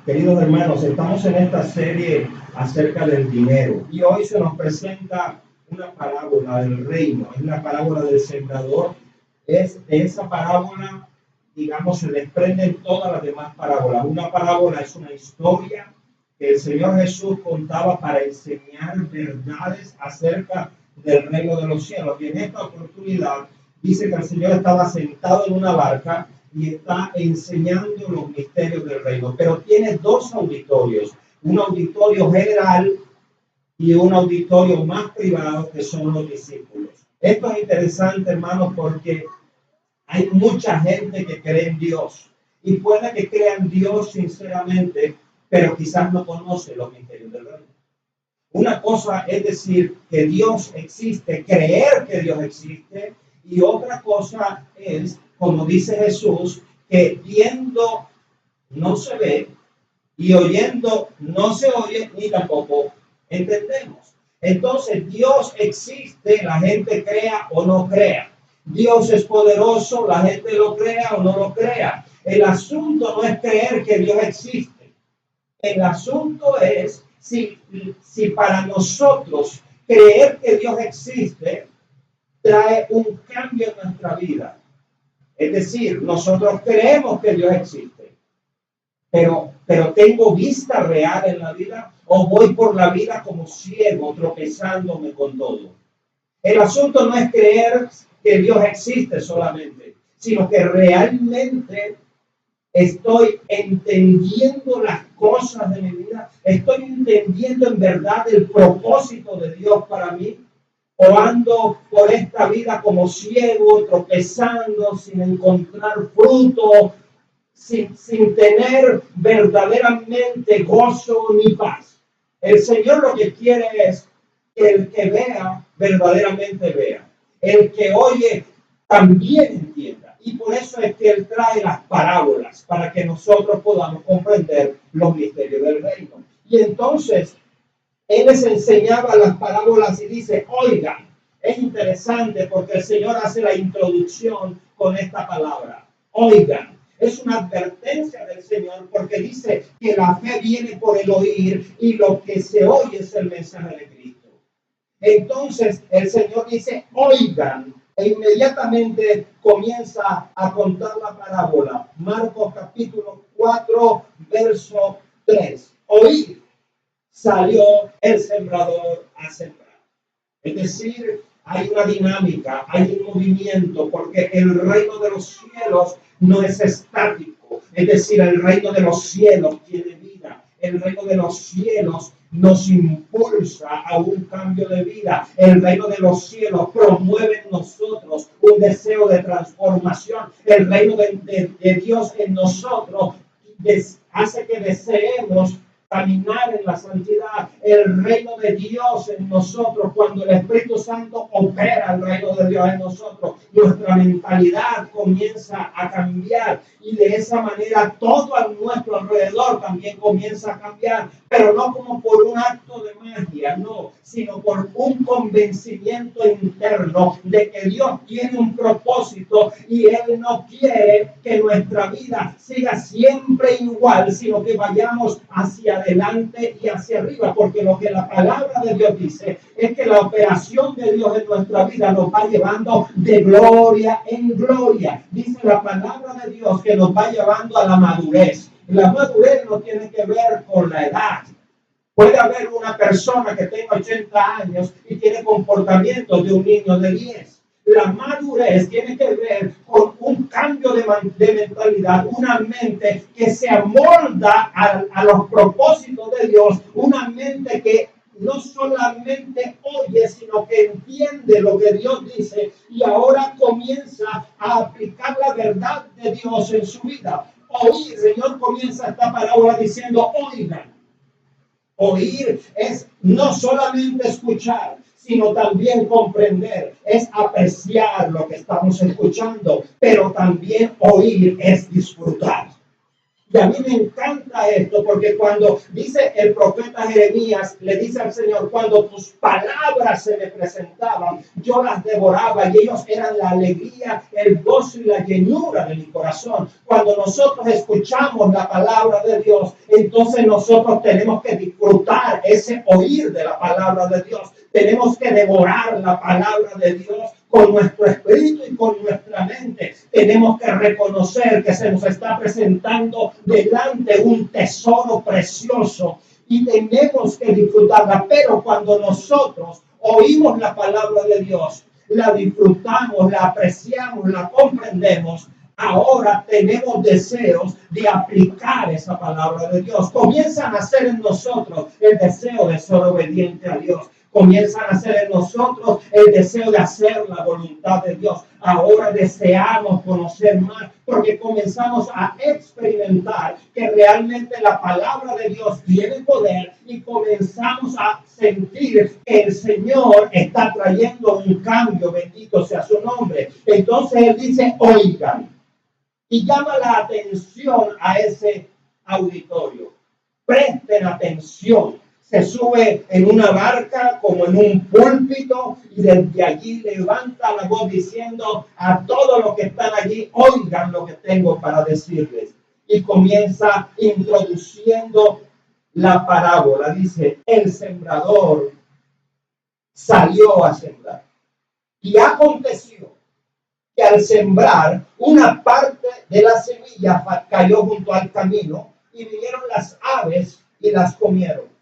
Queridos hermanos, estamos en esta serie acerca del dinero y hoy se nos presenta una parábola del reino, es la parábola del sembrador. De esa parábola, digamos, se desprenden todas las demás parábolas. Una parábola es una historia que el Señor Jesús contaba para enseñar verdades acerca del reino de los cielos. Y en esta oportunidad dice que el Señor estaba sentado en una barca y está enseñando los misterios del reino, pero tiene dos auditorios, un auditorio general y un auditorio más privado que son los discípulos. Esto es interesante, hermanos, porque hay mucha gente que cree en Dios y puede que crea en Dios sinceramente, pero quizás no conoce los misterios del reino. Una cosa es decir que Dios existe, creer que Dios existe, y otra cosa es, como dice Jesús, que viendo no se ve y oyendo no se oye ni tampoco entendemos. Entonces Dios existe, la gente crea o no crea. Dios es poderoso, la gente lo crea o no lo crea. El asunto no es creer que Dios existe. El asunto es si para nosotros creer que Dios existe trae un cambio en nuestra vida. Es decir, nosotros creemos que Dios existe, pero tengo vista real en la vida o voy por la vida como ciego, tropezándome con todo. El asunto no es creer que Dios existe solamente, sino que realmente estoy entendiendo las cosas de mi vida, estoy entendiendo en verdad el propósito de Dios para mí, o ando por esta vida como ciego, tropezando, sin encontrar fruto, sin tener verdaderamente gozo ni paz. El Señor lo que quiere es que el que vea, verdaderamente vea. El que oye, también entienda. Y por eso es que Él trae las parábolas, para que nosotros podamos comprender los misterios del reino. Y entonces, Él les enseñaba las parábolas y dice, oigan, es interesante porque el Señor hace la introducción con esta palabra, oigan. Es una advertencia del Señor porque dice que la fe viene por el oír y lo que se oye es el mensaje de Cristo. Entonces el Señor dice, oigan, e inmediatamente comienza a contar la parábola. Marcos capítulo 4, verso 3. Oíd, salió el sembrador a sembrar. Es decir, hay una dinámica, hay un movimiento, porque el reino de los cielos no es estático. Es decir, el reino de los cielos tiene vida. El reino de los cielos nos impulsa a un cambio de vida. El reino de los cielos promueve en nosotros un deseo de transformación. El reino de Dios en nosotros hace que deseemos caminar en la santidad. El reino de Dios en nosotros, cuando el Espíritu Santo opera el reino de Dios en nosotros, nuestra mentalidad comienza a cambiar y de esa manera todo a nuestro alrededor también comienza a cambiar, pero no como por un acto de magia, no, sino por un convencimiento interno de que Dios tiene un propósito y Él no quiere que nuestra vida siga siempre igual, sino que vayamos hacia adelante y hacia arriba, porque lo que la palabra de Dios dice es que la operación de Dios en nuestra vida nos va llevando de gloria en gloria. Dice la palabra de Dios que nos va llevando a la madurez. La madurez no tiene que ver con la edad. Puede haber una persona que tenga 80 años y tiene comportamientos de un niño de 10. La madurez tiene que ver con un cambio de mentalidad, una mente que se amolda a los propósitos de Dios, una mente que no solamente oye, sino que entiende lo que Dios dice y ahora comienza a aplicar la verdad de Dios en su vida. Oír, el Señor comienza esta parábola diciendo, oigan. Oír es no solamente escuchar, sino también comprender, es apreciar lo que estamos escuchando, pero también oír es disfrutar. Y a mí me encanta esto porque cuando dice el profeta Jeremías, le dice al Señor, cuando tus palabras se me presentaban, yo las devoraba y ellos eran la alegría, el gozo y la llenura de mi corazón. Cuando nosotros escuchamos la palabra de Dios, entonces nosotros tenemos que disfrutar ese oír de la palabra de Dios. Tenemos que devorar la palabra de Dios con nuestro espíritu y con nuestra mente. Tenemos que reconocer que se nos está presentando delante un tesoro precioso y tenemos que disfrutarla. Pero cuando nosotros oímos la palabra de Dios, la disfrutamos, la apreciamos, la comprendemos, ahora tenemos deseos de aplicar esa palabra de Dios. Comienzan a hacer en nosotros el deseo de ser obediente a Dios. Comienzan a hacer en nosotros el deseo de hacer la voluntad de Dios. Ahora deseamos conocer más porque comenzamos a experimentar que realmente la palabra de Dios tiene poder y comenzamos a sentir que el Señor está trayendo un cambio, bendito sea su nombre. Entonces Él dice, oigan, y llama la atención a ese auditorio. Presten atención. Se sube en una barca como en un púlpito y desde allí levanta la voz diciendo a todos los que están allí, oigan lo que tengo para decirles. Y comienza introduciendo la parábola. Dice, el sembrador salió a sembrar. Y aconteció que al sembrar, una parte de la semilla cayó junto al camino y vinieron las aves y las comieron.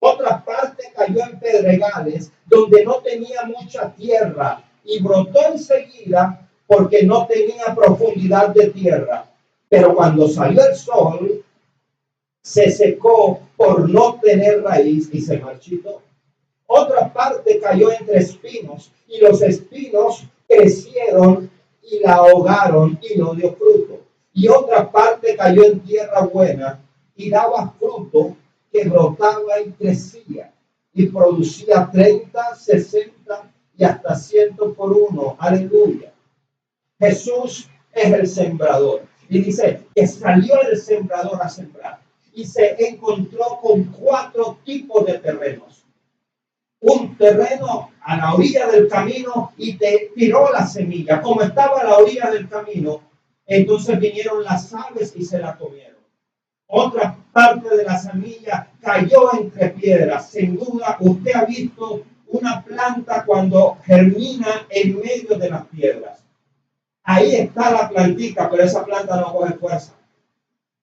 Otra parte cayó en pedregales donde no tenía mucha tierra y brotó enseguida porque no tenía profundidad de tierra. Pero cuando salió el sol, se secó por no tener raíz y se marchitó. Otra parte cayó entre espinos y los espinos crecieron y la ahogaron y no dio fruto. Y otra parte cayó en tierra buena y daba fruto que brotaba y crecía y producía 30, 60 y hasta 100 por uno. Aleluya. Jesús es el sembrador. Y dice que salió el sembrador a sembrar y se encontró con 4 tipos de terrenos. Un terreno a la orilla del camino y te tiró la semilla. Como estaba a la orilla del camino, entonces vinieron las aves y se la comieron. Otra parte de la semilla cayó entre piedras. Sin duda, usted ha visto una planta cuando germina en medio de las piedras. Ahí está la plantita, pero esa planta no coge fuerza.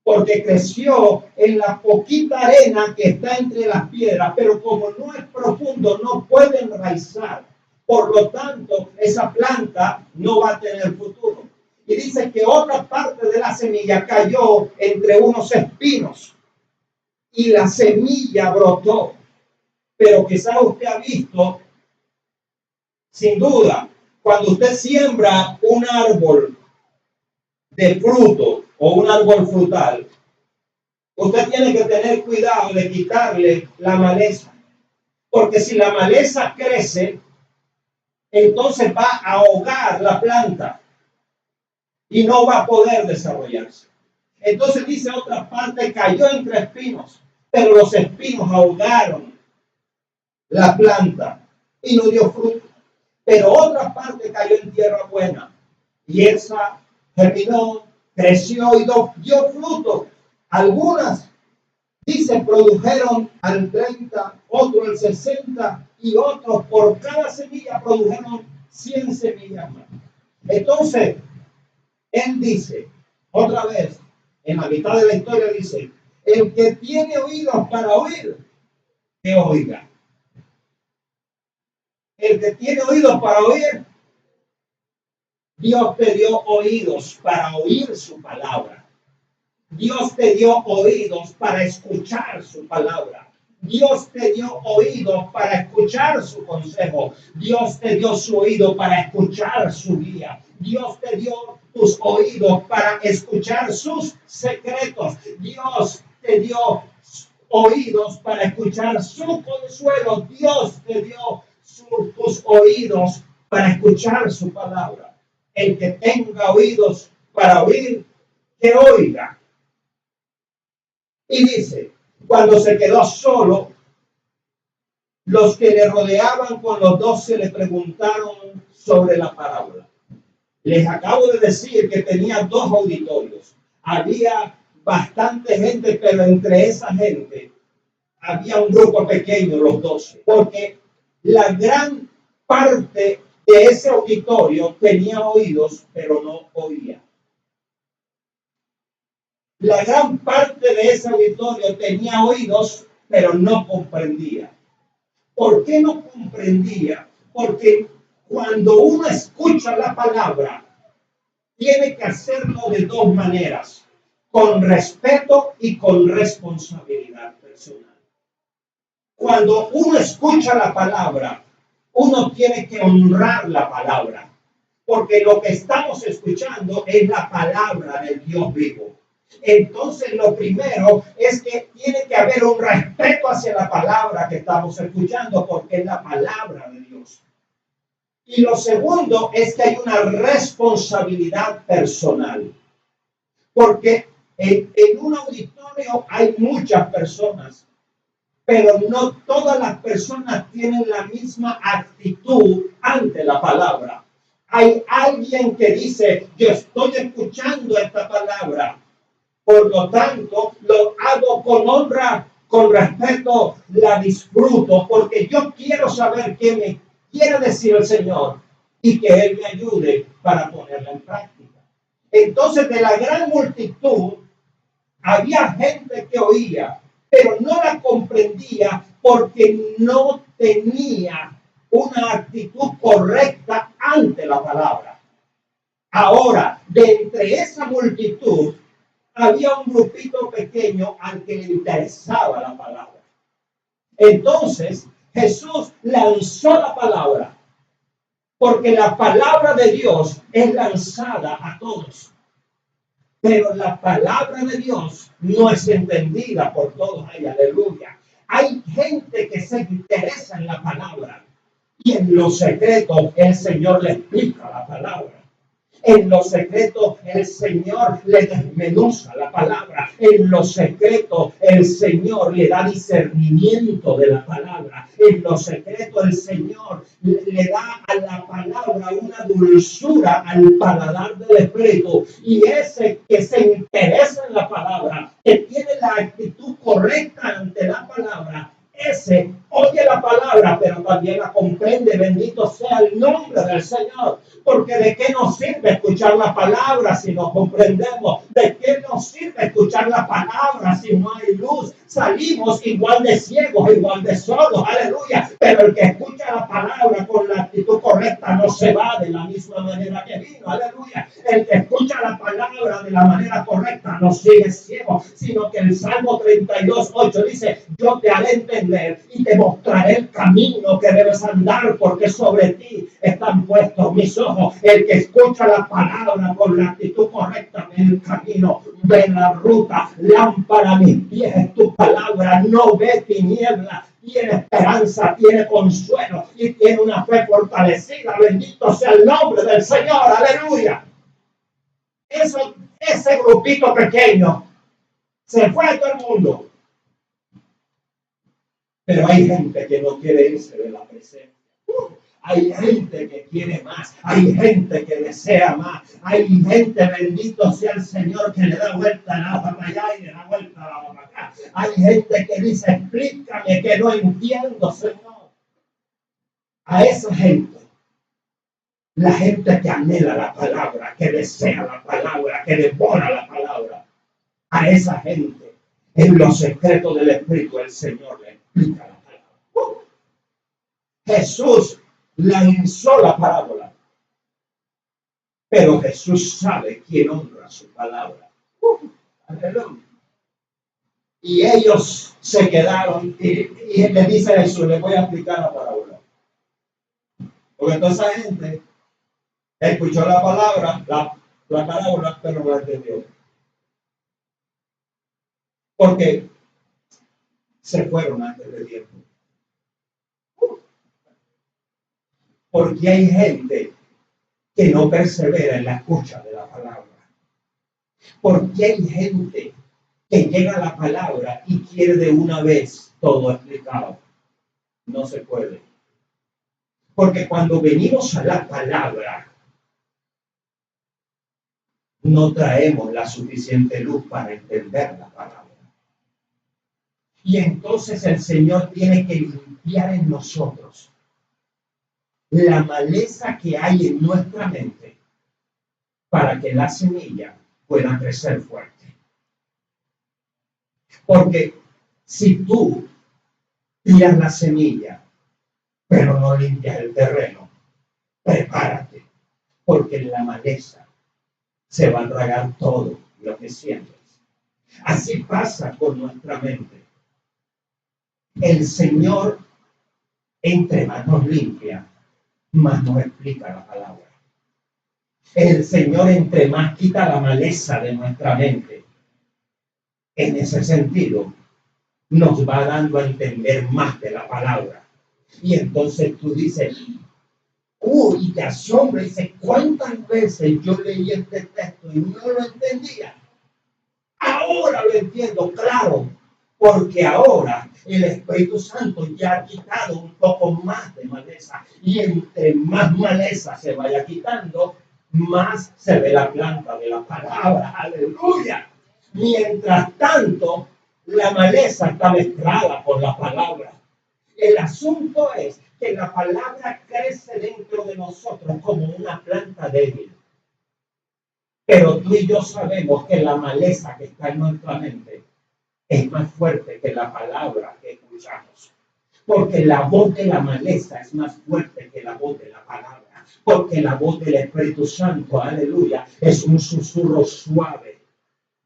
Porque creció en la poquita arena que está entre las piedras, pero como no es profundo, no puede enraizar. Por lo tanto, esa planta no va a tener futuro. Y dice que otra parte de la semilla cayó entre unos espinos y la semilla brotó. Pero quizás usted ha visto, sin duda, cuando usted siembra un árbol de fruto o un árbol frutal, usted tiene que tener cuidado de quitarle la maleza. Porque si la maleza crece, entonces va a ahogar la planta y no va a poder desarrollarse. Entonces dice otra parte, cayó entre espinos, pero los espinos ahogaron la planta y no dio fruto. Pero otra parte cayó en tierra buena y esa germinó, creció y dio fruto. Algunas, dice, produjeron al 30, otros al 60 y otros por cada semilla produjeron 100 semillas más. Entonces, él dice, otra vez, en la mitad de la historia dice, el que tiene oídos para oír, que oiga. El que tiene oídos para oír, Dios te dio oídos para oír su palabra. Dios te dio oídos para escuchar su palabra. Dios te dio oídos para escuchar su consejo. Dios te dio su oído para escuchar su guía. Dios te dio tus oídos para escuchar sus secretos. Dios te dio oídos para escuchar su consuelo. Dios te dio tus oídos para escuchar su palabra. El que tenga oídos para oír, que oiga. Y dice, cuando se quedó solo, los que le rodeaban con los 12 le preguntaron sobre la parábola. Les acabo de decir que tenía 2 auditorios. Había bastante gente, pero entre esa gente había un grupo pequeño, los 12, porque la gran parte de ese auditorio tenía oídos, pero no oía. La gran parte de ese auditorio tenía oídos, pero no comprendía. ¿Por qué no comprendía? Porque cuando uno escucha la palabra, tiene que hacerlo de 2 maneras, con respeto y con responsabilidad personal. Cuando uno escucha la palabra, uno tiene que honrar la palabra, porque lo que estamos escuchando es la palabra del Dios vivo. Entonces, lo primero es que tiene que haber un respeto hacia la palabra que estamos escuchando, porque es la palabra de Dios. Y lo segundo es que hay una responsabilidad personal, porque en un auditorio hay muchas personas, pero no todas las personas tienen la misma actitud ante la palabra. Hay alguien que dice, yo estoy escuchando esta palabra, por lo tanto, lo hago con honra, con respeto, la disfruto, porque yo quiero saber qué me quiere decir el Señor y que Él me ayude para ponerla en práctica. Entonces, de la gran multitud, había gente que oía, pero no la comprendía porque no tenía una actitud correcta ante la palabra. Ahora, de entre esa multitud, había un grupito pequeño al que le interesaba la palabra. Entonces, Jesús lanzó la palabra, porque la palabra de Dios es lanzada a todos. Pero la palabra de Dios no es entendida por todos. Ay, aleluya. Hay gente que se interesa en la palabra y en lo secreto el Señor le explica la palabra. En lo secreto el Señor le desmenuza la palabra. En lo secreto el Señor le da discernimiento de la palabra. En lo secreto el Señor le da a la palabra una dulzura al paladar del Espíritu. Y ese que se interesa en la palabra, que tiene la actitud correcta ante la palabra, ese oye la palabra, pero también la comprende. Bendito sea el nombre del Señor. Porque ¿de qué nos sirve escuchar la palabra si no comprendemos? ¿De qué nos sirve escuchar la palabra si no hay luz? Salimos igual de ciegos, igual de sordos, aleluya. Pero el que escucha la palabra con la actitud correcta no se va de la misma manera que vino, aleluya. El que escucha la palabra de la manera correcta no sigue ciego, sino que el Salmo 32:8 dice, yo te haré entender y te mostraré el camino que debes andar, porque sobre ti están puestos mis ojos. El que escucha la palabra con la actitud correcta en el camino, ve la ruta, lámpara a mis pies es tu palabra, no ve tiniebla, tiene esperanza, tiene consuelo y tiene una fe fortalecida. Bendito sea el nombre del Señor, aleluya. Ese grupito pequeño se fue a todo el mundo, pero hay gente que no quiere irse de la presencia. Hay gente que quiere más, hay gente que desea más, hay gente, bendito sea el Señor, que le da vuelta la hoja para allá y le da vuelta la hoja para acá. Hay gente que dice, explícame que no entiendo, Señor. A esa gente, la gente que anhela la palabra, que desea la palabra, que devora la palabra, a esa gente, en los secretos del Espíritu, el Señor le explica la palabra. Jesús lanzó la parábola, pero Jesús sabe quién honra su palabra. Aleluya. Y ellos se quedaron y le dice a Jesús, le voy a explicar la parábola. Porque toda esa gente escuchó la palabra, la parábola, pero no la entendió. Porque se fueron antes de tiempo. Porque hay gente que no persevera en la escucha de la palabra. Porque hay gente que llega la palabra y quiere de una vez todo explicado. No se puede. Porque cuando venimos a la palabra, no traemos la suficiente luz para entender la palabra. Y entonces el Señor tiene que limpiar en nosotros la maleza que hay en nuestra mente para que la semilla pueda crecer fuerte. Porque si tú tiras la semilla, pero no limpias el terreno, prepárate, porque la maleza se va a tragar todo lo que sientes. Así pasa con nuestra mente. El Señor, entre más nos limpia, más nos explica la palabra. El Señor, entre más quita la maleza de nuestra mente, en ese sentido, nos va dando a entender más de la palabra. Y entonces tú dices, y te asombra, dice, ¿cuántas veces yo leí este texto y no lo entendía? Ahora lo entiendo, claro, porque ahora el Espíritu Santo ya ha quitado un poco más de maleza. Y entre más maleza se vaya quitando, más se ve la planta de la palabra. Aleluya. Mientras tanto, la maleza está mezclada con la palabra. El asunto es que la palabra crece dentro de nosotros como una planta débil. Pero tú y yo sabemos que la maleza que está en nuestra mente es más fuerte que la palabra que escuchamos. Porque la voz de la maleza es más fuerte que la voz de la palabra. Porque la voz del Espíritu Santo, aleluya, es un susurro suave.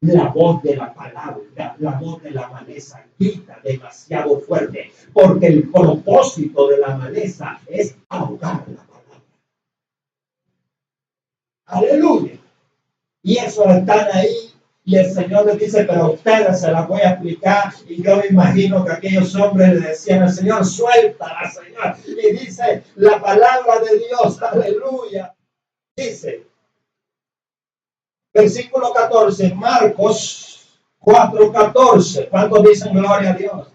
La voz de la palabra, la voz de la maleza grita demasiado fuerte. Porque el propósito de la maleza es ahogar la palabra. Aleluya. Y eso están ahí. Y el Señor les dice, pero a ustedes se las voy a explicar. Y yo me imagino que aquellos hombres le decían al Señor, suéltala, Señor. Y dice la palabra de Dios, aleluya. Dice, versículo 14, Marcos 4:14. ¿Cuántos dicen gloria a Dios?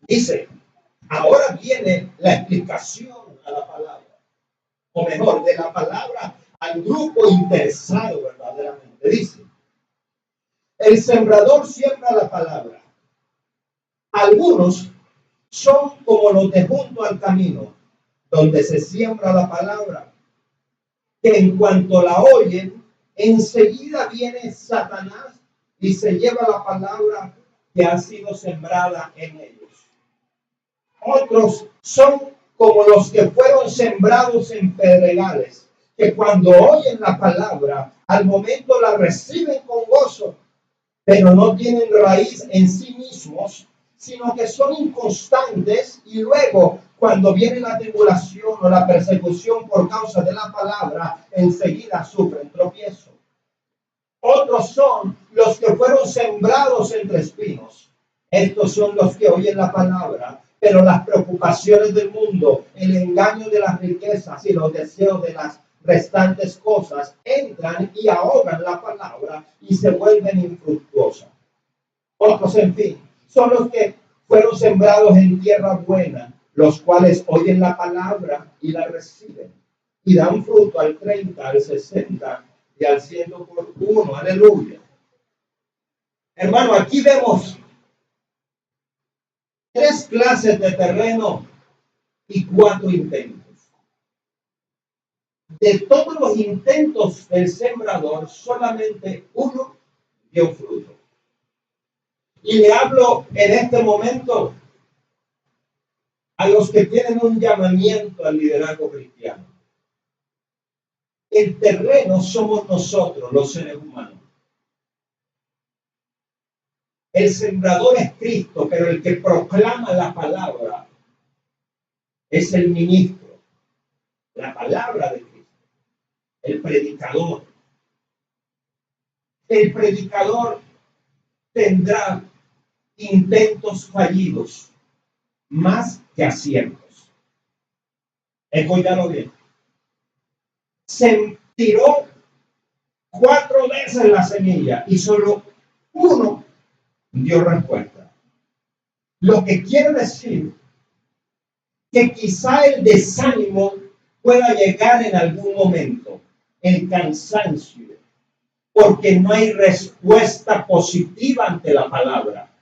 Dice, ahora viene la explicación a la palabra. O mejor, de la palabra al grupo interesado verdaderamente. Dice, el sembrador siembra la palabra. Algunos son como los de junto al camino, donde se siembra la palabra, que en cuanto la oyen, enseguida viene Satanás y se lleva la palabra que ha sido sembrada en ellos. Otros son como los que fueron sembrados en pedregales, que cuando oyen la palabra, al momento la reciben con gozo, pero no tienen raíz en sí mismos, sino que son inconstantes y luego, cuando viene la tribulación o la persecución por causa de la palabra, enseguida sufren tropiezo. Otros son los que fueron sembrados entre espinos. Estos son los que oyen la palabra, pero las preocupaciones del mundo, el engaño de las riquezas y los deseos de las restantes cosas entran y ahogan la palabra y se vuelven infructuosas. Otros, en fin, son los que fueron sembrados en tierra buena, los cuales oyen la palabra y la reciben y dan fruto al 30, al 60 y al 100 por uno. Aleluya. Hermano, aquí vemos 3 clases de terreno y 4 intentos. De todos los intentos del sembrador, solamente uno dio fruto. Y le hablo en este momento a los que tienen un llamamiento al liderazgo cristiano. El terreno somos nosotros, los seres humanos. El sembrador es Cristo, pero el que proclama la palabra es el ministro. La palabra de Cristo. El predicador. El predicador tendrá intentos fallidos más que aciertos. Escúchalo bien. Se tiró 4 veces la semilla y solo uno dio respuesta. Lo que quiere decir que quizá el desánimo pueda llegar en algún momento, el cansancio, porque no hay respuesta positiva ante la palabra.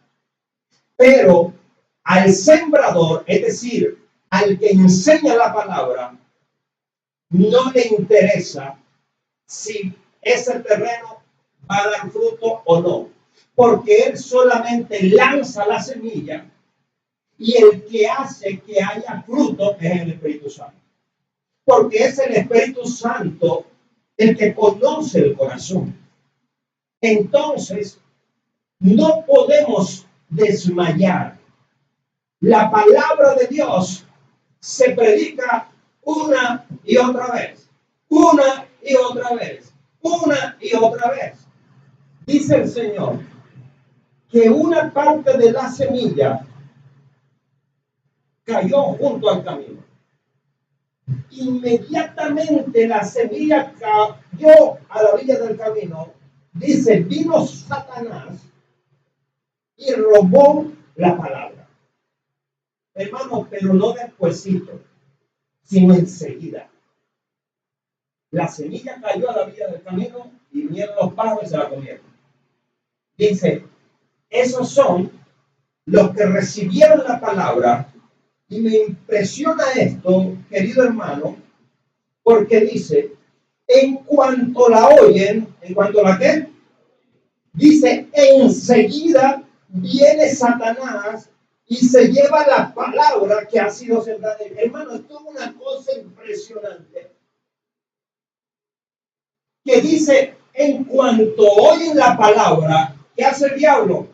Pero al sembrador, es decir, al que enseña la palabra, no le interesa si ese terreno va a dar fruto o no, porque él solamente lanza la semilla y el que hace que haya fruto es el Espíritu Santo, porque es el Espíritu Santo el que conoce el corazón. Entonces, no podemos desmayar. La palabra de Dios se predica una y otra vez, una y otra vez, una y otra vez. Dice el Señor que una parte de la semilla cayó junto al camino. Inmediatamente la semilla cayó a la orilla del camino. Dice, vino Satanás y robó la palabra. Hermano, pero no despuesito, sino enseguida. La semilla cayó a la orilla del camino y vinieron los pájaros y se la comieron. Dice, esos son los que recibieron la palabra. Y me impresiona esto, querido hermano, porque dice, en cuanto la oyen, ¿en cuanto la qué? Dice, enseguida viene Satanás y se lleva la palabra que ha sido sembrada. Hermano, esto es una cosa impresionante. Que dice, en cuanto oyen la palabra, ¿qué hace el diablo?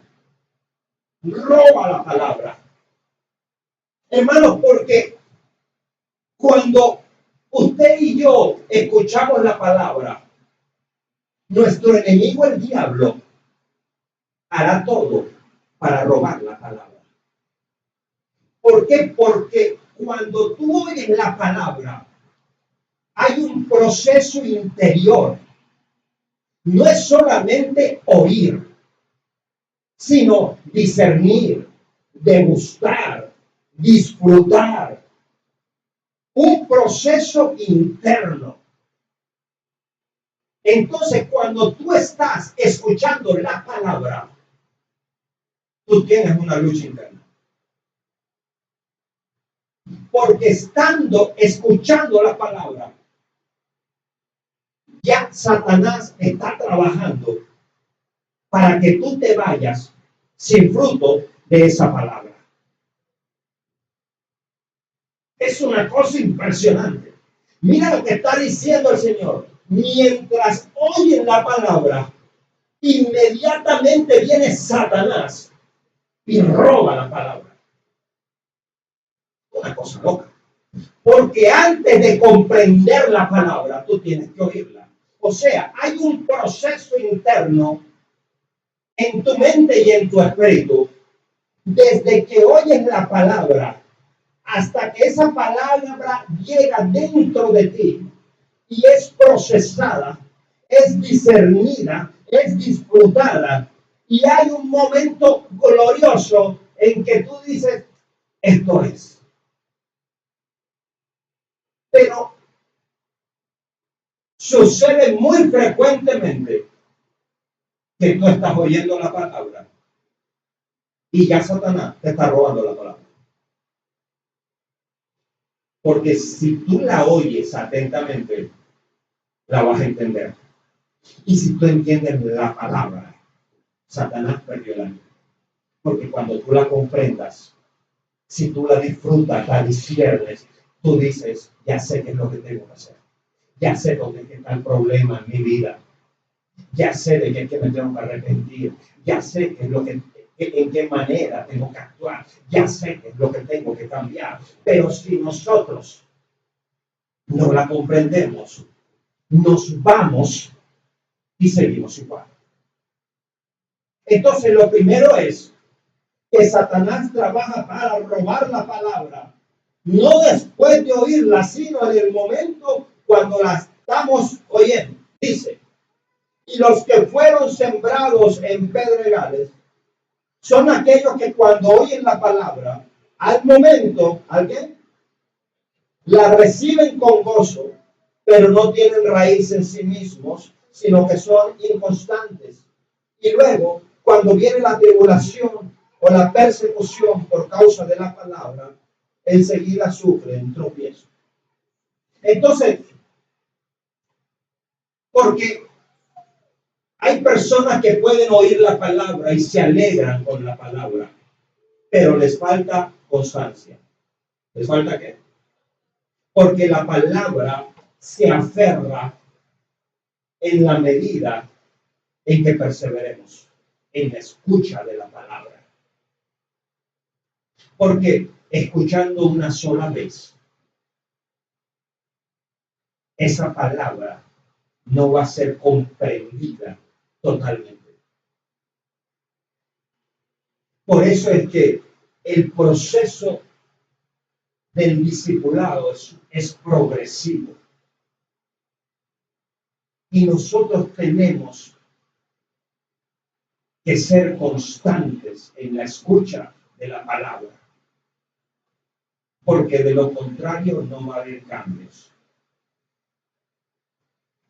Roba la palabra. Hermanos, porque cuando usted y yo escuchamos la palabra, nuestro enemigo, el diablo, hará todo para robar la palabra. ¿Por qué? Porque cuando tú oyes la palabra, hay un proceso interior. No es solamente oír, sino discernir, degustar, disfrutar. Un proceso interno. Entonces, cuando tú estás escuchando la palabra, tú tienes una lucha interna. Porque escuchando la palabra, ya Satanás está trabajando para que tú te vayas sin fruto de esa palabra. Es una cosa impresionante. Mira lo que está diciendo el Señor. Mientras oyen la palabra, inmediatamente viene Satanás y roba la palabra. Una cosa loca. Porque antes de comprender la palabra, tú tienes que oírla. O sea, hay un proceso interno en tu mente y en tu espíritu, desde que oyes la palabra hasta que esa palabra llega dentro de ti y es procesada, es discernida, es disfrutada, y hay un momento glorioso en que tú dices, esto es. Pero sucede muy frecuentemente que tú estás oyendo la palabra y ya Satanás te está robando la palabra. Porque si tú la oyes atentamente, la vas a entender. Y si tú entiendes la palabra, Satanás perdió la vida. Porque cuando tú la comprendas, si tú la disfrutas, la disciernes, tú dices, ya sé qué es lo que tengo que hacer. Ya sé dónde está el problema en mi vida. Ya sé de qué es que me tengo que arrepentir. Ya sé qué es lo que, en qué manera tengo que actuar. Ya sé qué es lo que tengo que cambiar. Pero si nosotros no la comprendemos, nos vamos y seguimos igual. Entonces, lo primero es que Satanás trabaja para robar la palabra, no después de oírla, sino en el momento cuando la estamos oyendo. Dice, Y los que fueron sembrados en pedregales son aquellos que cuando oyen la palabra, al momento, ¿alguien? La reciben con gozo, pero no tienen raíz en sí mismos, sino que son inconstantes. Y luego, cuando viene la tribulación o la persecución por causa de la palabra, enseguida sufren tropiezo. Entonces, porque hay personas que pueden oír la palabra y se alegran con la palabra, pero les falta constancia. ¿Les falta qué? Porque la palabra se aferra en la medida en que perseveremos en la escucha de la palabra. Porque escuchando una sola vez, esa palabra no va a ser comprendida totalmente. Por eso es que el proceso del discipulado es progresivo. Y nosotros tenemos que ser constantes en la escucha de la palabra. Porque de lo contrario no va a haber cambios.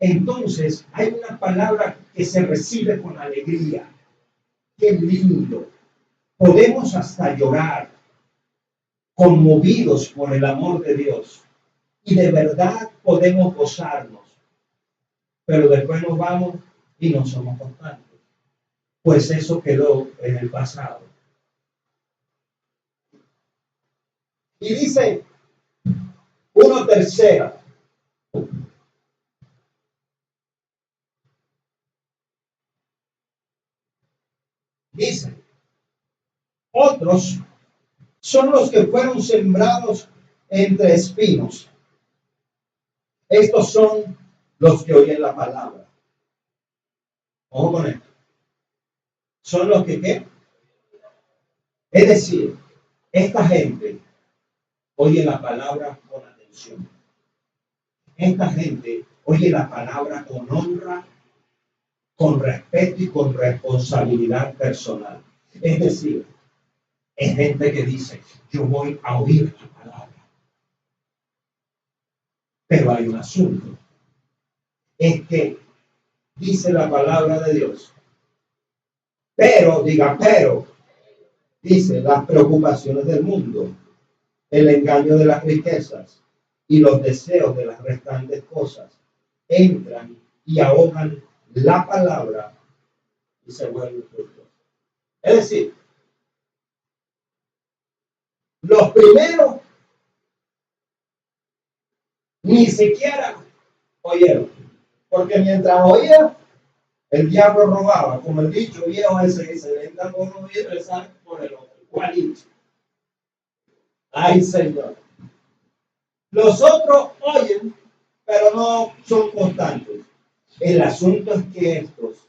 Entonces, hay una palabra que se recibe con alegría. ¡Qué lindo! Podemos hasta llorar, conmovidos por el amor de Dios. Y de verdad podemos gozarnos. Pero después nos vamos y no somos constantes. Pues eso quedó en el pasado. Y dice 1/3. Dice, otros son los que fueron sembrados entre espinos. Estos son los que oyen la palabra. Ojo con esto. Son los que ¿qué? Es decir, esta gente oye la palabra con atención. Esta gente oye la palabra con honra, con respeto y con responsabilidad personal. Es decir, es gente que dice, yo voy a oír tu palabra. Pero hay un asunto. Es que dice la palabra de Dios. Pero, dice las preocupaciones del mundo, el engaño de las riquezas y los deseos de las restantes cosas entran y ahogan la palabra y se vuelven frutos. Es decir, los primeros ni siquiera oyeron, porque mientras oía, el diablo robaba, como el dicho viejo ese que se venda por uno y rezar por el otro. Igualito. Ay, Señor. Los otros oyen, pero no son constantes. El asunto es que estos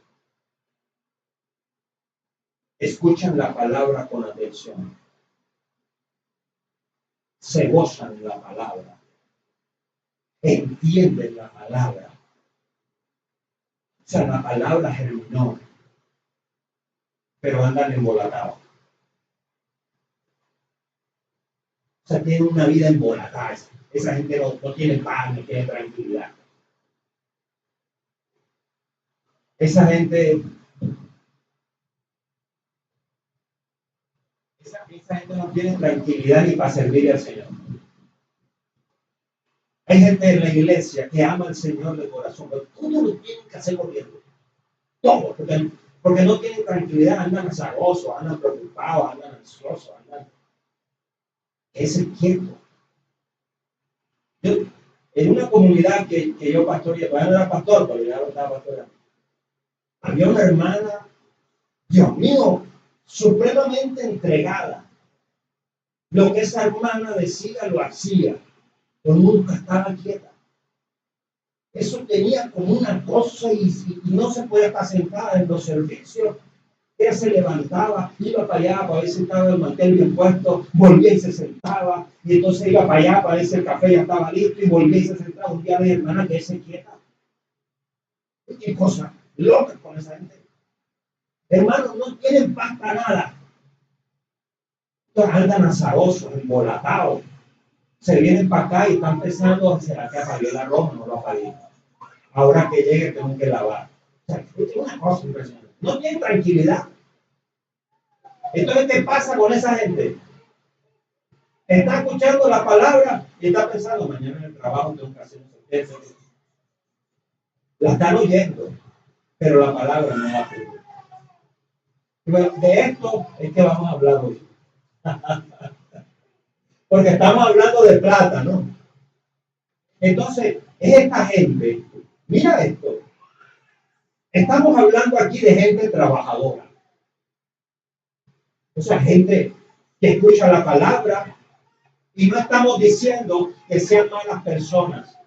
escuchan la palabra con atención. Se gozan de la palabra. Entienden la palabra. O sea, la palabra germinó, pero andan embolatados. O sea, tienen una vida embolatada. Esa gente no tiene paz, no tiene tranquilidad. Esa gente no tiene tranquilidad ni para servir al Señor. Hay gente en la iglesia que ama al Señor de corazón, pero todo lo tienen que hacer corriendo. Todo, porque no tienen tranquilidad, andan azarosos, andan preocupados, andan ansiosos, andan. Ese quieto. Yo, en una comunidad que yo pastoreé, todavía no era pastor, pero ya lo estaba pastoreando. Había una hermana, Dios mío, supremamente entregada. Lo que esa hermana decía, lo hacía, pero nunca estaba quieta. Eso tenía como una cosa y no se podía estar sentada en los servicios. Ella se levantaba, iba para allá para ver si estaba el mantel bien puesto, volvía y se sentaba, y entonces iba para allá para ver si el café ya estaba listo y volvía y se sentaba. Un día de hermana que se quieta. ¿Qué cosa? locas con esa gente. Hermanos, no tienen paz para nada. Entonces andan azarosos, embolatados. Se vienen para acá y están pensando, ¿será que apagué el arroz? No lo apagué. Ahora que llegue tengo que lavar. O sea, es una cosa impresionante. No tienen tranquilidad. Entonces, ¿qué pasa con esa gente? Está escuchando la palabra y está pensando, mañana en el trabajo tengo que hacer eso. La están oyendo, pero la palabra no la tiene. Bueno, de esto es que vamos a hablar hoy. Porque estamos hablando de plata, ¿no? Entonces, es esta gente, mira esto, estamos hablando aquí de gente trabajadora. O sea, gente que escucha la palabra y no estamos diciendo que sean malas personas.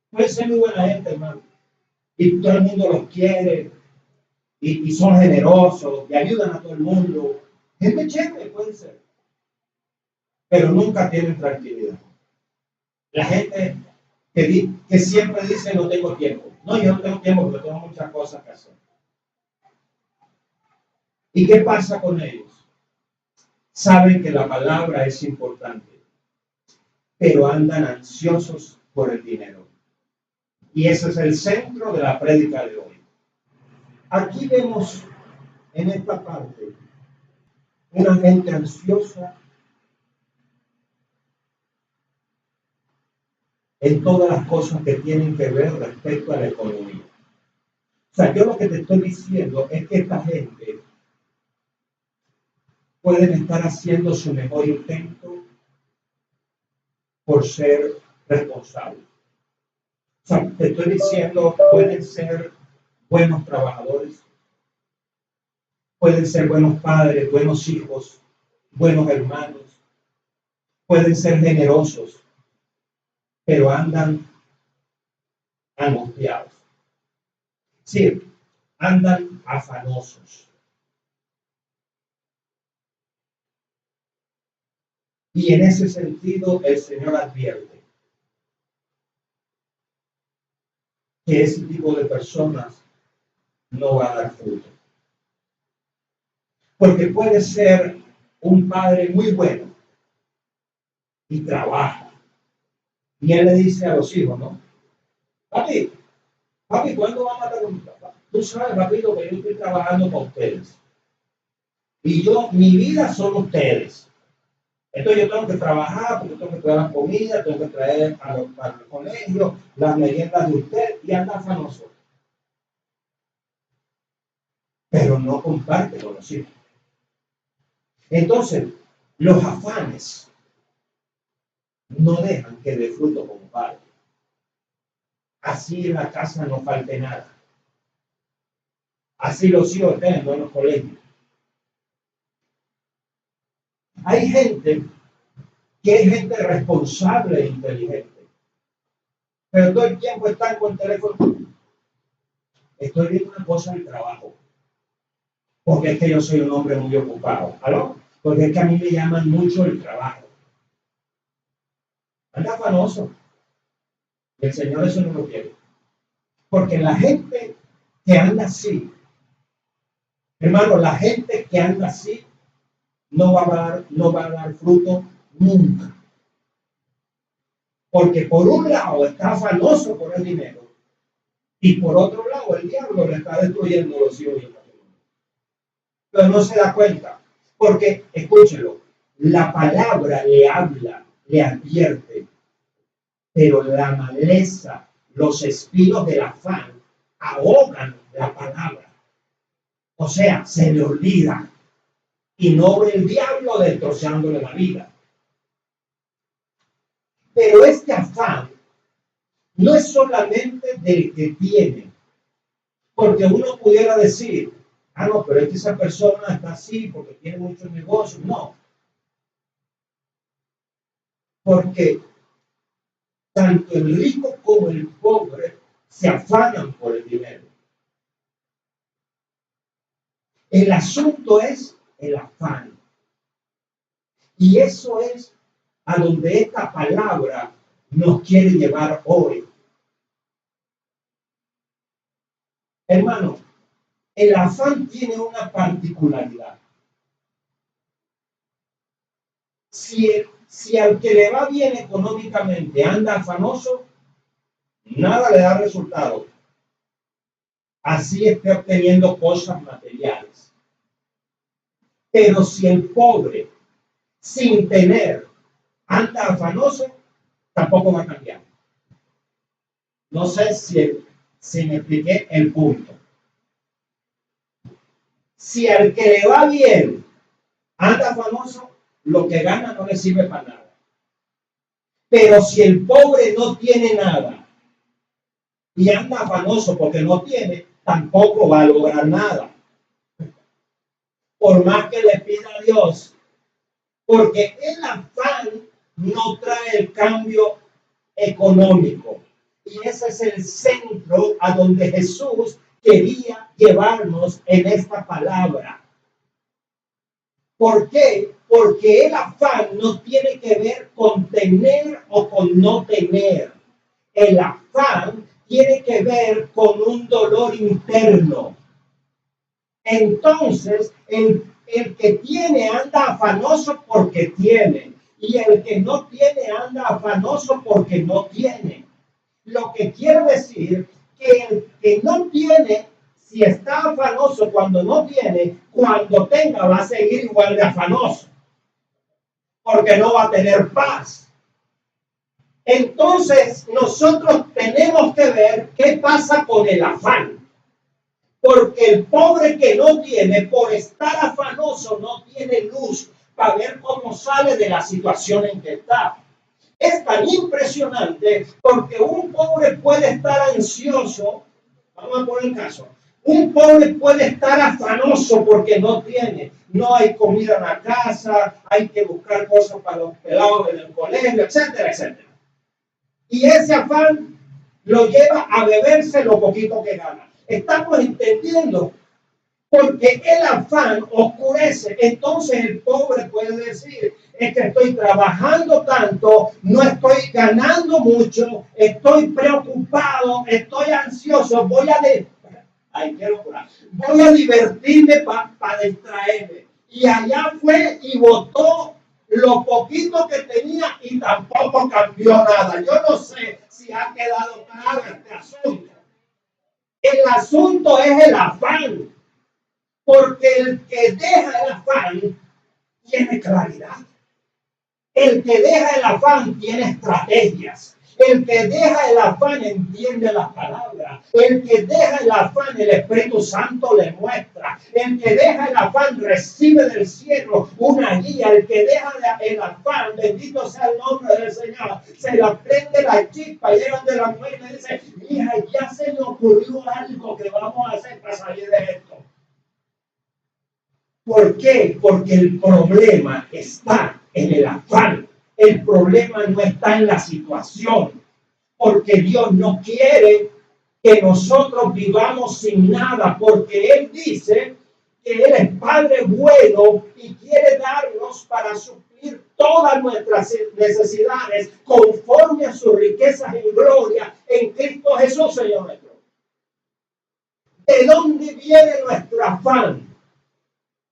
Pueden ser muy buena gente, hermano. Y todo el mundo los quiere y son generosos y ayudan a todo el mundo. Gente chévere puede ser, pero nunca tienen tranquilidad. La gente que siempre dice no tengo tiempo. No, yo no tengo tiempo porque tengo muchas cosas que hacer. ¿Y qué pasa con ellos? Saben que la palabra es importante, pero andan ansiosos por el dinero. Y ese es el centro de la prédica de hoy. Aquí vemos en esta parte una gente ansiosa en todas las cosas que tienen que ver respecto a la economía. O sea, yo lo que te estoy diciendo es que esta gente pueden estar haciendo su mejor intento por ser responsables. O sea, te estoy diciendo, pueden ser buenos trabajadores, pueden ser buenos padres, buenos hijos, buenos hermanos, pueden ser generosos, pero andan angustiados. Sí, andan afanosos. Y en ese sentido el Señor advierte que ese tipo de personas no va a dar fruto. Porque puede ser un padre muy bueno y trabaja. Y él le dice a los hijos, ¿no? Papi, ¿cuándo vamos a dar un papá? Tú sabes, papito, que yo estoy trabajando con ustedes. Y mi vida son ustedes. Entonces yo tengo que trabajar, porque tengo que traer la comida, tengo que traer para el colegio, las meriendas de usted, y anda afanoso. Pero no comparte con los hijos. Entonces, los afanes no dejan que dé fruto como padre. Así en la casa no falte nada. Así los hijos estén en buenos colegios. Hay gente que es gente responsable e inteligente, pero todo el tiempo están con el teléfono. Estoy viendo una cosa del trabajo, porque es que yo soy un hombre muy ocupado. ¿Aló? Porque es que a mí me llaman mucho el trabajo. Anda afanoso. El Señor eso no lo quiere. Porque la gente que anda así, hermano, la gente que anda así no va a dar fruto nunca. Porque por un lado está afanoso por el dinero y por otro lado el diablo le está destruyendo los hijos y el matrimonio. Pero no se da cuenta. Porque, escúchelo, la palabra le habla, le advierte, pero la maleza, los espinos del afán ahogan la palabra. O sea, se le olvida y no ve el diablo destrozándole la vida. Pero este afán no es solamente del que tiene, porque uno pudiera decir, no, pero es que esa persona está así porque tiene muchos negocios. No, porque tanto el rico como el pobre se afanan por el dinero. El asunto es el afán. Y eso es a donde esta palabra nos quiere llevar hoy. Hermano, el afán tiene una particularidad. Si al que le va bien económicamente anda afanoso, nada le da resultado. Así esté obteniendo cosas materiales. Pero si el pobre, sin tener, anda afanoso, tampoco va a cambiar. No sé si me expliqué el punto. Si al que le va bien anda afanoso, lo que gana no le sirve para nada. Pero si el pobre no tiene nada y anda afanoso porque no tiene, tampoco va a lograr nada. Por más que le pida a Dios, porque el afán no trae el cambio económico. Y ese es el centro a donde Jesús quería llevarnos en esta palabra. ¿Por qué? Porque el afán no tiene que ver con tener o con no tener. El afán tiene que ver con un dolor interno. Entonces, el que tiene anda afanoso porque tiene. Y el que no tiene anda afanoso porque no tiene. Lo que quiero decir que el que no tiene, si está afanoso cuando no tiene, cuando tenga va a seguir igual de afanoso. Porque no va a tener paz. Entonces, nosotros tenemos que ver qué pasa con el afán. Porque el pobre que no tiene, por estar afanoso, no tiene luz para ver cómo sale de la situación en que está. Es tan impresionante porque un pobre puede estar ansioso. Vamos a poner un caso. Un pobre puede estar afanoso porque no tiene. No hay comida en la casa, hay que buscar cosas para los pelados en el colegio, etcétera, etcétera. Y ese afán lo lleva a beberse lo poquito que gana. Estamos entendiendo, porque el afán oscurece. Entonces el pobre puede decir, es que estoy trabajando tanto, no estoy ganando mucho, estoy preocupado, estoy ansioso, voy a divertirme para distraerme. Y allá fue y botó lo poquito que tenía y tampoco cambió nada. Yo no sé si ha quedado claro este asunto. El asunto es el afán, porque el que deja el afán tiene claridad. El que deja el afán tiene estrategias. El que deja el afán entiende las palabras. El que deja el afán, el Espíritu Santo le muestra. El que deja el afán recibe del cielo una guía. El que deja el afán, bendito sea el nombre del Señor, se le prende la chispa y llega de la mujer y le dice, mija, ya se me ocurrió algo que vamos a hacer para salir de esto. ¿Por qué? Porque el problema está en el afán. El problema no está en la situación. Porque Dios no quiere que nosotros vivamos sin nada. Porque Él dice que Él es Padre bueno y quiere darnos para suplir todas nuestras necesidades conforme a sus riquezas en gloria en Cristo Jesús, Señor nuestro. ¿De dónde viene nuestro afán?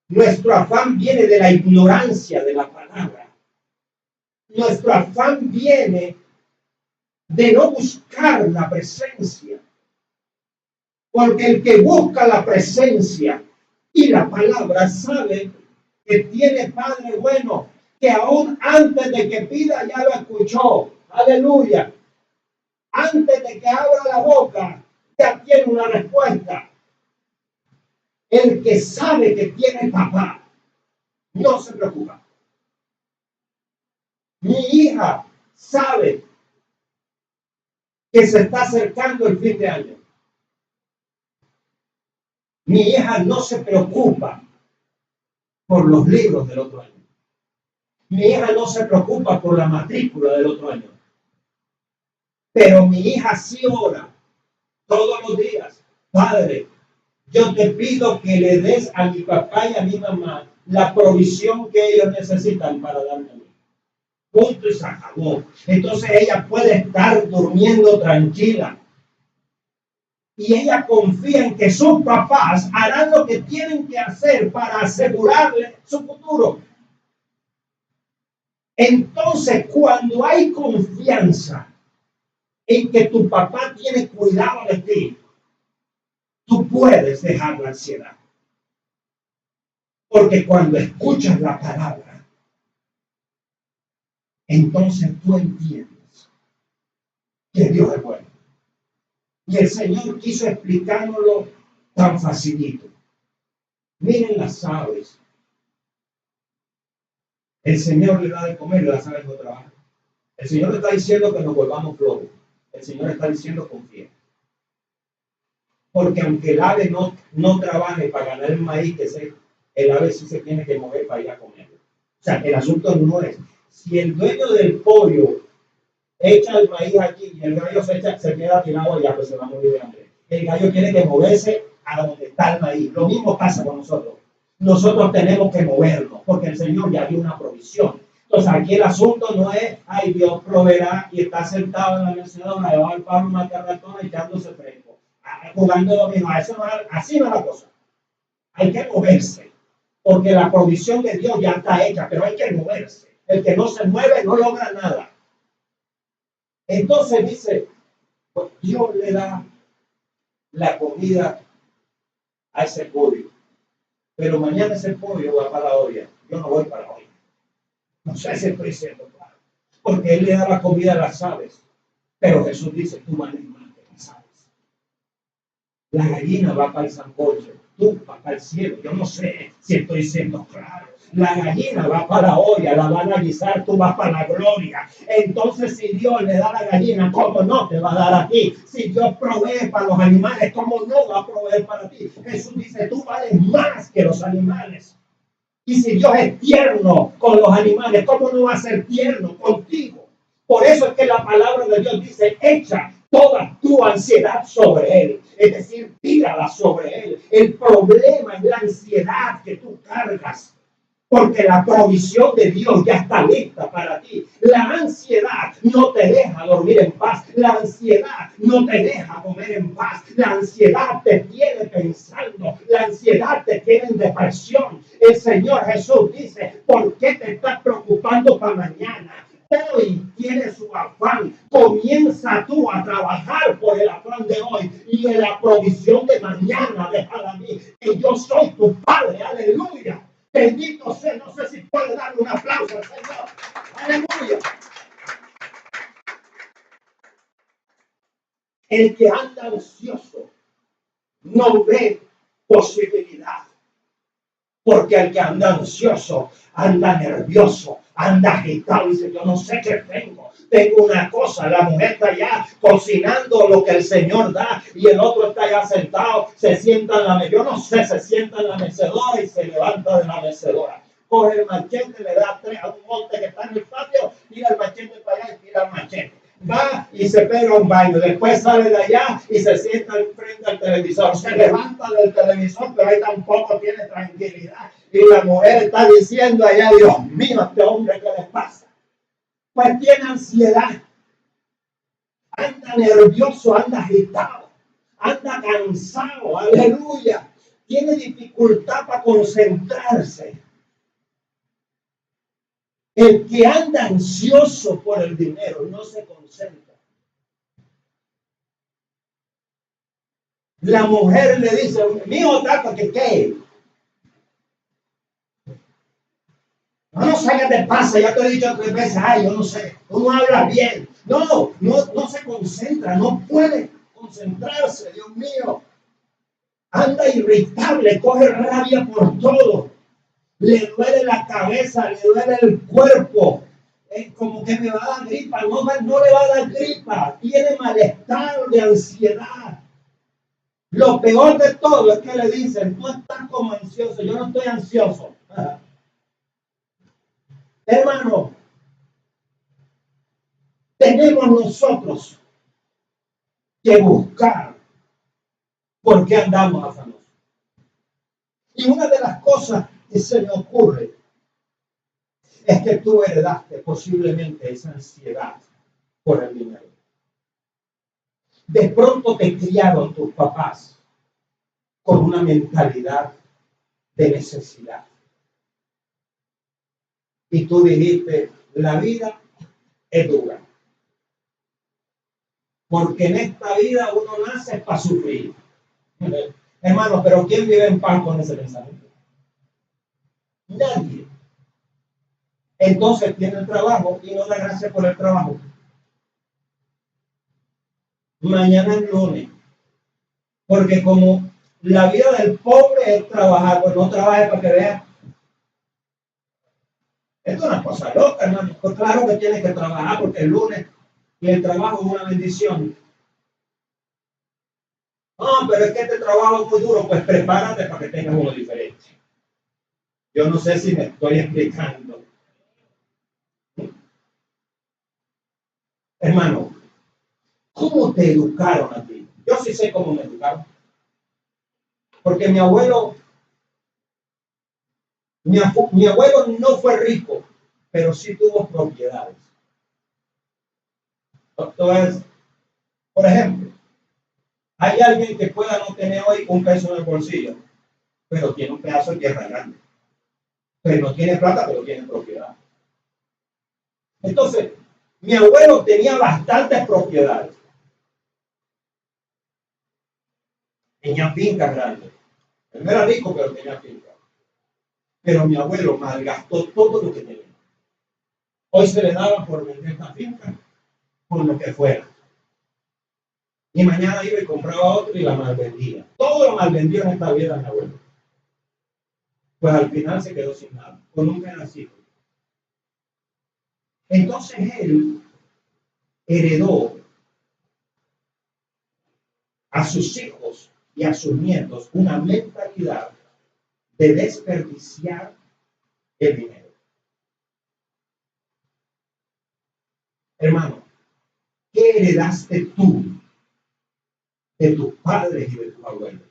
Nuestro afán viene de la ignorancia de la palabra. Nuestro afán viene de no buscar la presencia. Porque el que busca la presencia y la palabra sabe que tiene Padre bueno, que aún antes de que pida ya lo escuchó. Aleluya. Antes de que abra la boca ya tiene una respuesta. El que sabe que tiene papá no se preocupa. Mi hija sabe que se está acercando el fin de año. Mi hija no se preocupa por los libros del otro año. Mi hija no se preocupa por la matrícula del otro año. Pero mi hija sí ora todos los días. Padre, yo te pido que le des a mi papá y a mi mamá la provisión que ellos necesitan para darme a mí. Punto y se acabó. Entonces ella puede estar durmiendo tranquila. Y ella confía en que sus papás harán lo que tienen que hacer para asegurarle su futuro. Entonces, cuando hay confianza en que tu papá tiene cuidado de ti, tú puedes dejar la ansiedad. Porque cuando escuchas la palabra, entonces tú entiendes que Dios es bueno. Y el Señor quiso explicárnoslo tan facilito. Miren las aves. El Señor le da de comer y las aves no trabajan. El Señor está diciendo que nos volvamos flojos. El Señor está diciendo confía. Porque aunque el ave no trabaje para ganar el maíz, el ave sí se tiene que mover para ir a comerlo. O sea, el asunto no es, si el dueño del pollo echa el maíz aquí y el gallo se queda tirado allá, pues se va a morir de hambre. El gallo tiene que moverse a donde está el maíz. Lo mismo pasa con nosotros. Nosotros tenemos que movernos porque el Señor ya dio una provisión. Entonces aquí el asunto no es, ay, Dios proveerá y está sentado en la mecedora, lleva el pan, una carretona y echándose fresco, jugando dominó. Así no es la cosa. Hay que moverse porque la provisión de Dios ya está hecha, pero hay que moverse. El que no se mueve no logra nada. Entonces dice, pues Dios le da la comida a ese pollo, pero mañana ese pollo va para la olla. Yo no voy para la olla. No sé si estoy siendo claro. Porque Él le da la comida a las aves, pero Jesús dice, tú vales más que las aves. La gallina va para el sancocho, tú vas para el cielo. Yo no sé si estoy siendo claro. La gallina va para la olla, la van a guisar, tú vas para la gloria. Entonces, si Dios le da la gallina, ¿cómo no te va a dar a ti? Si Dios provee para los animales, ¿cómo no va a proveer para ti? Jesús dice, tú vales más que los animales. Y si Dios es tierno con los animales, ¿cómo no va a ser tierno contigo? Por eso es que la palabra de Dios dice, echa toda tu ansiedad sobre Él. Es decir, tírala sobre Él. El problema es la ansiedad que tú cargas. Porque la provisión de Dios ya está lista para ti. La ansiedad no te deja dormir en paz. La ansiedad no te deja comer en paz. La ansiedad te tiene pensando. La ansiedad te tiene en depresión. El Señor Jesús dice, ¿por qué te estás preocupando para mañana? Hoy tiene su afán. Comienza tú a trabajar por el afán de hoy y en la provisión de mañana. Déjala a mí, que yo soy tu Padre. Aleluya. Bendito sea, no sé si puede darle un aplauso al Señor. Aleluya. El que anda ansioso no ve posibilidad. Porque el que anda ansioso, anda nervioso, anda agitado. Dice, yo no sé qué tengo. Tengo una cosa, la mujer está allá cocinando lo que el Señor da y el otro está allá sentado, se sienta en la mecedora. Yo no sé, se sienta en la mecedora y se levanta de la mecedora. Coge el machete, le da tres a un monte que está en el patio, tira el machete para allá y tira el machete. Va y se pega un baño, después sale de allá y se sienta frente al televisor, se levanta del televisor, pero ahí tampoco tiene tranquilidad. Y la mujer está diciendo allá, Dios mío, este hombre, ¿qué le pasa? Pues tiene ansiedad, anda nervioso, anda agitado, anda cansado, aleluya, tiene dificultad para concentrarse. El que anda ansioso por el dinero no se concentra. La mujer le dice, mío, tato, que qué. No sé qué te pasa, ya te he dicho 3 veces, ay, yo no sé, tú no hablas bien. No se concentra, no puede concentrarse, Dios mío. Anda irritable, coge rabia por todo. Le duele la cabeza, le duele el cuerpo. Es como que me va a dar gripa, no le va a dar gripa. Tiene malestar de ansiedad. Lo peor de todo es que le dicen, tú estás como ansioso, yo no estoy ansioso. Hermano, tenemos nosotros que buscar por qué andamos afanosos. Y una de las cosas que se me ocurre es que tú heredaste posiblemente esa ansiedad por el dinero. De pronto te criaron tus papás con una mentalidad de necesidad. Y tú dijiste, la vida es dura. Porque en esta vida uno nace para sufrir. Hermano, pero ¿quién vive en paz con ese pensamiento? Nadie. Entonces tiene el trabajo y no da gracias por el trabajo. Mañana es lunes. Porque como la vida del pobre es trabajar, pues no trabaje para que vea. Esto es una cosa loca, hermano. Pues claro que tienes que trabajar porque el lunes y el trabajo es una bendición. Ah, pero es que este trabajo es muy duro, pues prepárate para que tengas uno diferente. Yo no sé si me estoy explicando. Hermano, ¿cómo te educaron a ti? Yo sí sé cómo me educaron. Porque mi abuelo no fue rico, pero sí tuvo propiedades. Entonces, por ejemplo, hay alguien que pueda no tener hoy un peso en el bolsillo, pero tiene un pedazo de tierra grande. Pero no tiene plata, pero tiene propiedad. Entonces, mi abuelo tenía bastantes propiedades. Tenía fincas grandes. Él no era rico, pero tenía fincas. Pero mi abuelo malgastó todo lo que tenía. Hoy se le daba por vender la finca, por lo que fuera. Y mañana iba y compraba otro y la malvendía. Todo lo malvendió en esta vida mi abuelo. Pues al final se quedó sin nada, con un pedacito. Entonces él heredó a sus hijos y a sus nietos una mentalidad de desperdiciar el dinero. Hermano, ¿qué heredaste tú de tus padres y de tus abuelos?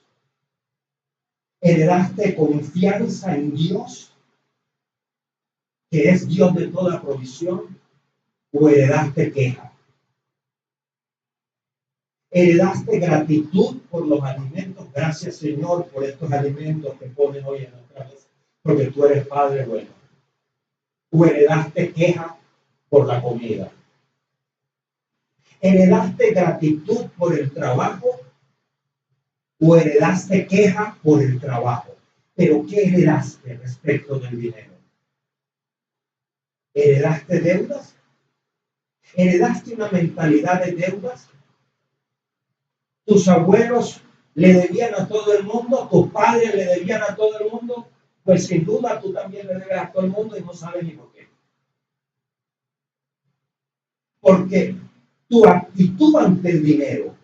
¿Heredaste confianza en Dios, que es Dios de toda provisión, o heredaste queja? ¿Heredaste gratitud por los alimentos? Gracias, Señor, por estos alimentos que pones hoy en nuestra mesa, porque tú eres Padre bueno. ¿O heredaste queja por la comida? ¿Heredaste gratitud por el trabajo o heredaste queja por el trabajo? ¿Pero qué heredaste respecto del dinero? ¿Heredaste deudas? ¿Heredaste una mentalidad de deudas? ¿Tus abuelos le debían a todo el mundo? ¿Tus padres le debían a todo el mundo? Pues sin duda tú también le debes a todo el mundo y no sabes ni por qué. Porque tu actitud ante el dinero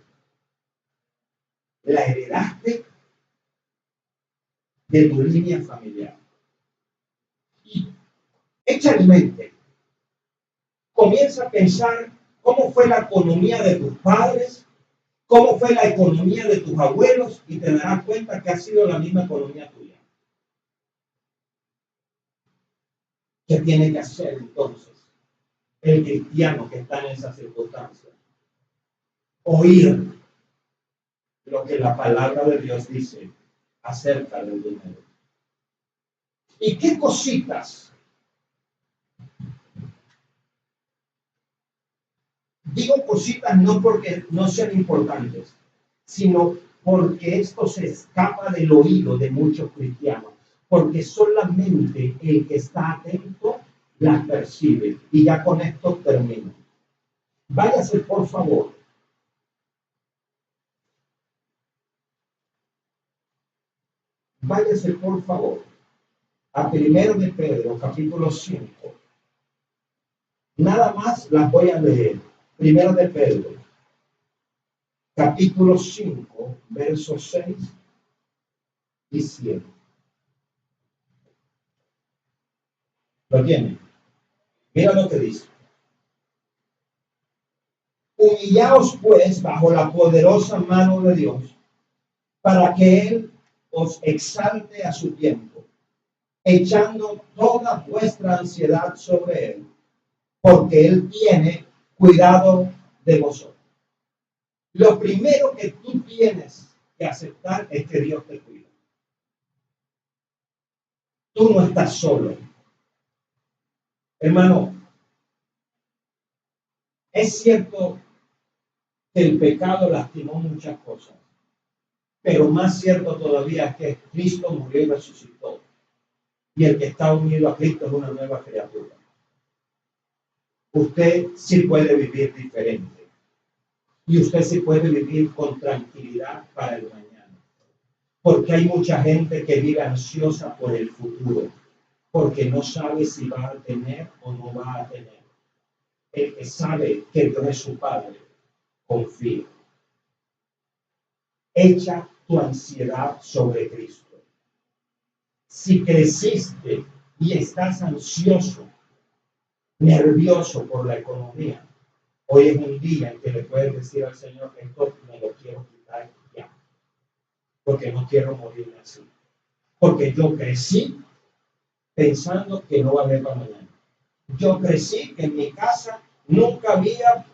la heredaste de tu línea familiar. Y echa en mente, comienza a pensar cómo fue la economía de tus padres, cómo fue la economía de tus abuelos y te darás cuenta que ha sido la misma economía tuya. ¿Qué tiene que hacer entonces el cristiano que está en esa circunstancia? Oír lo que la palabra de Dios dice acerca del dinero. ¿Y qué cositas? Digo cositas no porque no sean importantes, sino porque esto se escapa del oído de muchos cristianos, porque solamente el que está atento las percibe. Y ya con esto termino. Váyase, por favor, a 1 de Pedro, capítulo 5. Nada más las voy a leer. 1 de Pedro, capítulo 5, versos 6 y 7. ¿Lo tienen? Mira lo que dice. Humillaos pues bajo la poderosa mano de Dios, para que Él os exalte a su tiempo, echando toda vuestra ansiedad sobre Él, porque Él tiene cuidado de vosotros. Lo primero que tú tienes que aceptar es que Dios te cuida. Tú no estás solo. Hermano, es cierto que el pecado lastimó muchas cosas, pero más cierto todavía es que Cristo murió y resucitó. Y el que está unido a Cristo es una nueva criatura. Usted sí puede vivir diferente. Y usted sí puede vivir con tranquilidad para el mañana. Porque hay mucha gente que vive ansiosa por el futuro. Porque no sabe si va a tener o no va a tener. El que sabe que Dios es su Padre, confía. Echa tu ansiedad sobre Cristo. Si creciste y estás ansioso, nervioso por la economía, hoy es un día en que le puedes decir al Señor, esto me lo quiero quitar ya, porque no quiero morirme así. Porque yo crecí pensando que no va a haber para mañana. Yo crecí que en mi casa nunca había.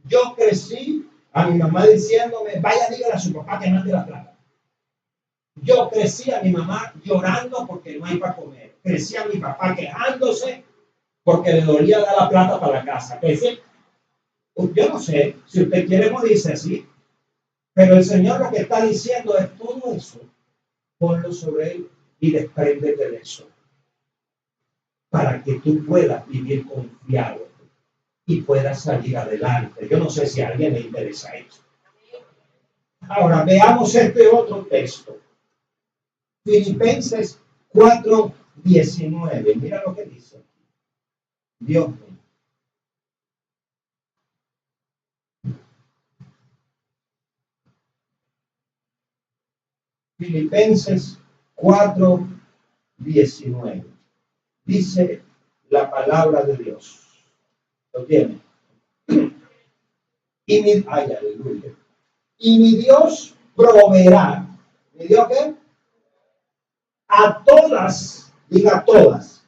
Yo crecí a mi mamá diciéndome, vaya, dígale a su papá que mande la plata. Yo crecí a mi mamá llorando porque no hay para comer. Crecí a mi papá quejándose porque le dolía dar la plata para la casa. Crecí. Yo no sé si usted quiere morirse así, pero el Señor lo que está diciendo es todo eso, ponlo sobre él y despréndete de eso, para que tú puedas vivir confiado y puedas salir adelante. Yo no sé si a alguien le interesa eso. Ahora veamos este otro texto. Filipenses 4:19. Mira lo que dice. Dios mío. Filipenses 4:19. Dice la palabra de Dios. ¿Lo tiene? Ay, aleluya. Y mi Dios proveerá. ¿Mi Dios qué? A todas, diga todas.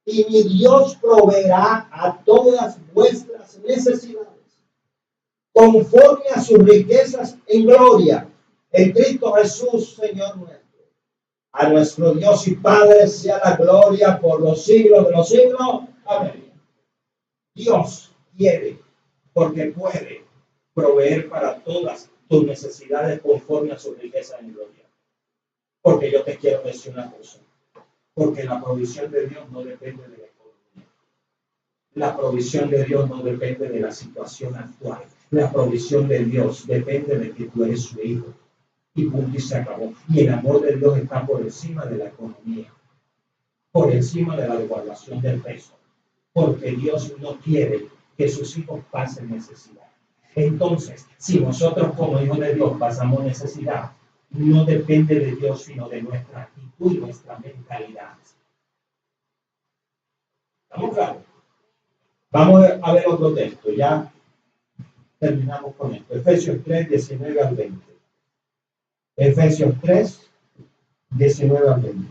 Y mi Dios proveerá a todas vuestras necesidades, conforme a sus riquezas en gloria, en Cristo Jesús, Señor nuestro. A nuestro Dios y Padre sea la gloria por los siglos de los siglos. Amén. Dios quiere, porque puede, proveer para todas tus necesidades conforme a su riqueza en gloria. Porque yo te quiero decir una cosa, porque la provisión de Dios no depende de la economía. La provisión de Dios no depende de la situación actual. La provisión de Dios depende de que tú eres su hijo. Y punto y se acabó. Y el amor de Dios está por encima de la economía, por encima de la devaluación del peso, porque Dios no quiere que sus hijos pasen necesidad. Entonces, si nosotros como hijos de Dios pasamos necesidad, no depende de Dios, sino de nuestra actitud y nuestra mentalidad. ¿Estamos claros? Vamos a ver otro texto, ya terminamos con esto. Efesios 3:19-20. Efesios 3:19-20.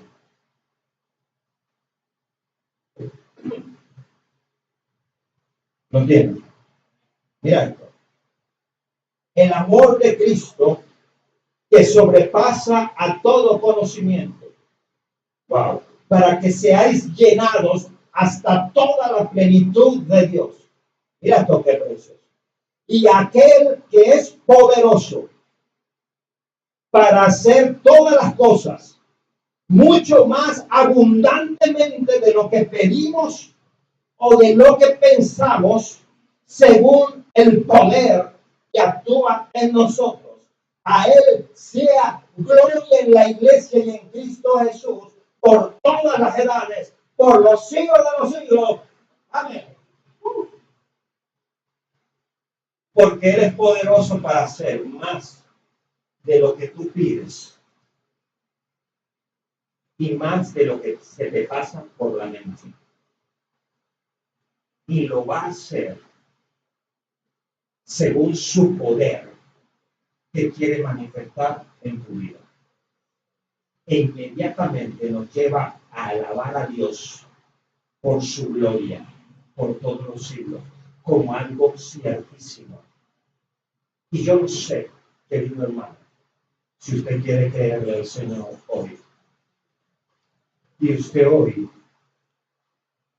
¿Lo tienen? Mira esto. El amor de Cristo que sobrepasa a todo conocimiento. Wow. Para que seáis llenados hasta toda la plenitud de Dios. Mira esto que precioso. Y aquel que es poderoso para hacer todas las cosas mucho más abundantemente de lo que pedimos o de lo que pensamos, según el poder que actúa en nosotros. A él sea gloria en la iglesia y en Cristo Jesús por todas las edades, por los siglos de los siglos. Amén. Porque Él es poderoso para hacer más de lo que tú pides y más de lo que se te pasa por la mente. Y lo va a hacer según su poder que quiere manifestar en tu vida. E inmediatamente nos lleva a alabar a Dios por su gloria, por todos los siglos, como algo ciertísimo. Y yo no sé, querido hermano, si usted quiere creerle al Señor hoy. Y usted hoy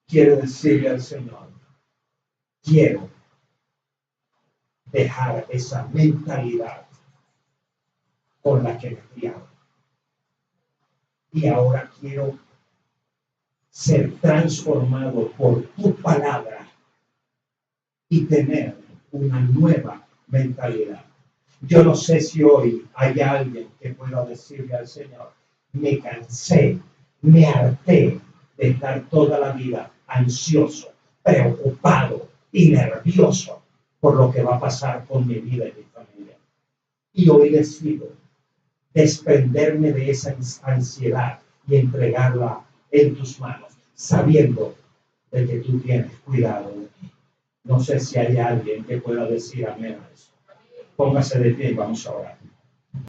quiere decirle al Señor, quiero dejar esa mentalidad con la que me criaron. Y ahora quiero ser transformado por tu palabra y tener una nueva mentalidad. Yo no sé si hoy hay alguien que pueda decirle al Señor, me cansé, me harté de estar toda la vida ansioso, preocupado y nervioso por lo que va a pasar con mi vida y mi familia. Y hoy decido desprenderme de esa ansiedad y entregarla en tus manos, sabiendo de que tú tienes cuidado de mí. No sé si hay alguien que pueda decir amén a eso. Póngase de pie y vamos a orar.